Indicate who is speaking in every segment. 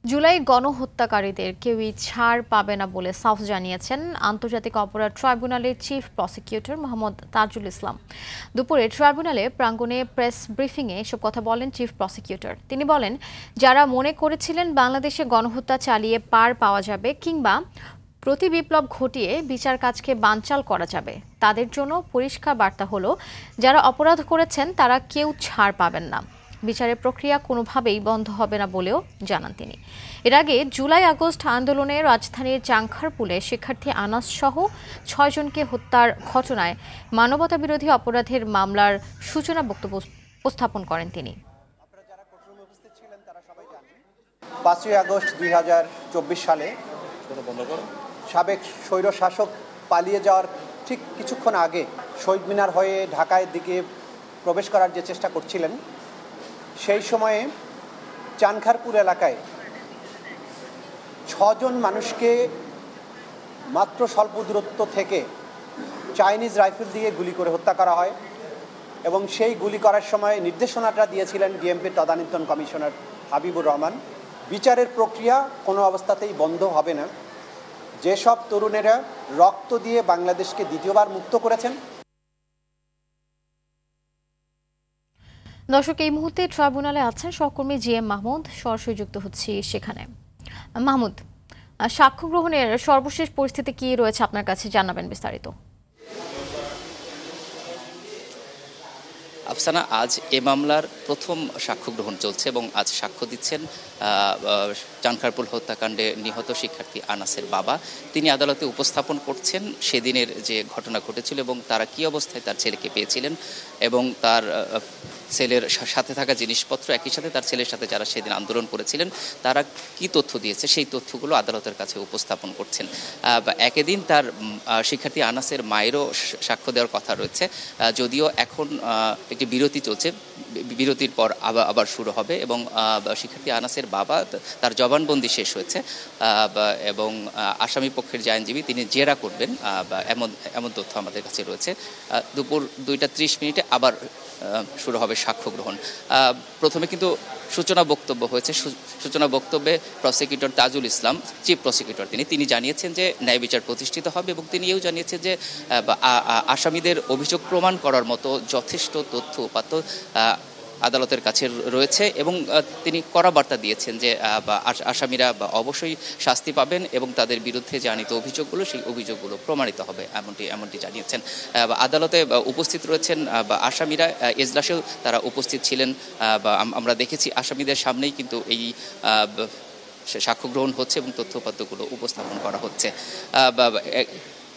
Speaker 1: জুলাই গণহত্যাকারীদের কেউই ছাড় পাবে না বলে সাফ জানিয়েছেন আন্তর্জাতিক অপরাধ ট্রাইব্যুনালের চিফ প্রসিকিউটর মোহাম্মদ তাজুল ইসলাম। দুপুরে ট্রাইব্যুনালে প্রাঙ্গণে প্রেস ব্রিফিংয়ে এসব কথা বলেন চিফ প্রসিকিউটর। তিনি বলেন, যারা মনে করেছিলেন বাংলাদেশে গণহত্যা চালিয়ে পার পাওয়া যাবে কিংবা প্রতিবিপ্লব ঘটিয়ে বিচার কাজকে বানচাল করা যাবে, তাদের জন্য পরিষ্কার বার্তা হলো, যারা অপরাধ করেছেন তারা কেউ ছাড় পাবেন না। বিচারের প্রক্রিয়া কোনোভাবেই বন্ধ হবে না বলেও জানান তিনি। এর আগে জুলাই আগস্ট আন্দোলনে রাজধানীর চাংখারপুলে শিক্ষার্থী আনাস সহ ৬ জনকে হত্যার ঘটনায় মানবতাবিরোধী অপরাধের মামলার সূচনা বক্তব্য উপস্থাপন করেন তিনি।
Speaker 2: ৫ই আগস্ট ২০২৪ সালে সাবেক স্বৈরশাসক পালিয়ে যাওয়ার ঠিক কিছুক্ষণ আগে শহীদ মিনার হয়ে ঢাকার দিকে প্রবেশ করার যে চেষ্টা করছিলেন, সেই সময়ে চানখারপুর এলাকায় ৬ জন মানুষকে মাত্র স্বল্প দূরত্ব থেকে চাইনিজ রাইফেল দিয়ে গুলি করে হত্যা করা হয় এবং সেই গুলি করার সময় নির্দেশনাটা দিয়েছিলেন ডিএমপির তদানীন্তন কমিশনার হাবিবুর রহমান। বিচারের প্রক্রিয়া কোনো অবস্থাতেই বন্ধ হবে না। যেসব তরুণেরা রক্ত দিয়ে বাংলাদেশকে দ্বিতীয়বার মুক্ত করেছেন।
Speaker 1: দর্শক, এই মুহূর্তে ট্রাইব্যুনালে আছেন সহকর্মী জিএম মাহমুদ, সরাসরি যুক্ত হচ্ছি সেখানে। মাহমুদ, সাক্ষ্য গ্রহণের সর্বশেষ পরিস্থিতি কি রয়েছে আপনার কাছে, জানাবেন বিস্তারিত।
Speaker 3: আফসানা, আজ এ মামলার প্রথম সাক্ষ্য গ্রহণ চলছে এবং আজ সাক্ষ্য দিচ্ছেন চানখারপুল হত্যাকাণ্ডে নিহত শিক্ষার্থী আনাসের বাবা। তিনি আদালতে উপস্থাপন করছেন সেদিনের যে ঘটনা ঘটেছিল এবং তারা কী অবস্থায় তার ছেলেকে পেয়েছিলেন এবং তার ছেলের সাথে থাকা জিনিসপত্র, একই সাথে তার ছেলের সাথে যারা সেদিন আন্দোলন করেছিলেন তারা কি তথ্য দিয়েছে সেই তথ্যগুলো আদালতের কাছে উপস্থাপন করছেন। একই দিন তার শিক্ষার্থী আনাসের মায়েরও সাক্ষ্য দেওয়ার কথা রয়েছে, যদিও এখন একটি বিরতি চলছে, বিরতির পর আবার শুরু হবে এবং শিক্ষার্থী আনাসের বাবা তার জবানবন্দি শেষ হয়েছে এবং আসামি পক্ষের যে আইনজীবী তিনি জেরা করবেন এমন তথ্য আমাদের কাছে রয়েছে। দুপুর 2:30 আবার শুরু হবে সাক্ষ্য গ্রহণ। প্রথমে কিন্তু সূচনা বক্তব্য হয়েছে। সূচনা বক্তব্যে prosecutor Tajul Islam, chief prosecutor, তিনি জানিয়েছেন যে ন্যায় বিচার প্রতিষ্ঠিত হবে এবং তিনি এও জানিয়েছেন যে আসামিদের অভিযোগ প্রমাণ করার মতো যথেষ্ট তথ্য উপাত্ত আদালতের কাছে রয়েছে এবং তিনি কড়া বার্তা দিয়েছেন যে আসামিরা অবশ্যই শাস্তি পাবেন এবং তাদের বিরুদ্ধে যে আনিত অভিযোগগুলো সেই অভিযোগগুলো প্রমাণিত হবে এমনটি জানিয়েছেন। আদালতে উপস্থিত রয়েছেন আসামিরা, এজলাসেও তারা উপস্থিত ছিলেন। আমরা দেখেছি আসামিদের সামনেই কিন্তু এই সাক্ষ্য গ্রহণ হচ্ছে এবং তথ্যপাত্রগুলো উপস্থাপন করা হচ্ছে।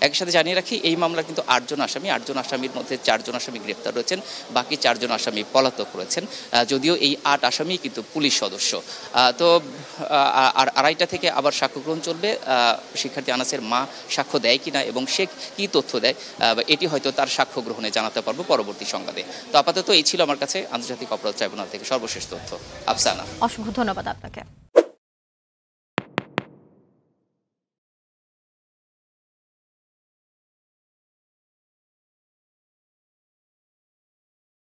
Speaker 3: একই সাথে জানিয়ে রাখি, এই মামলার কিন্তু 8 জন আসামি, 8 জন আসামির মধ্যে 4 জন আসামি গ্রেপ্তার রয়েছেন, বাকি 4 জন আসামি পলাতক রয়েছেন। যদিও এই 8 আসামি কিন্তু পুলিশ সদস্য। তো আর 2:30 থেকে আবার সাক্ষ্য গ্রহণ চলবে। শিক্ষার্থী আনাসের মা সাক্ষ্য দেয় কিনা এবং সে কী তথ্য দেয় এটি হয়তো তার সাক্ষ্য গ্রহণে জানাতে পারবো পরবর্তী সংবাদে। তো আপাতত এই ছিল আমার কাছে আন্তর্জাতিক অপরাধ ট্রাইব্যুনাল থেকে সর্বশেষ তথ্য। আফসানা,
Speaker 1: অসংখ্য ধন্যবাদ আপনাকে।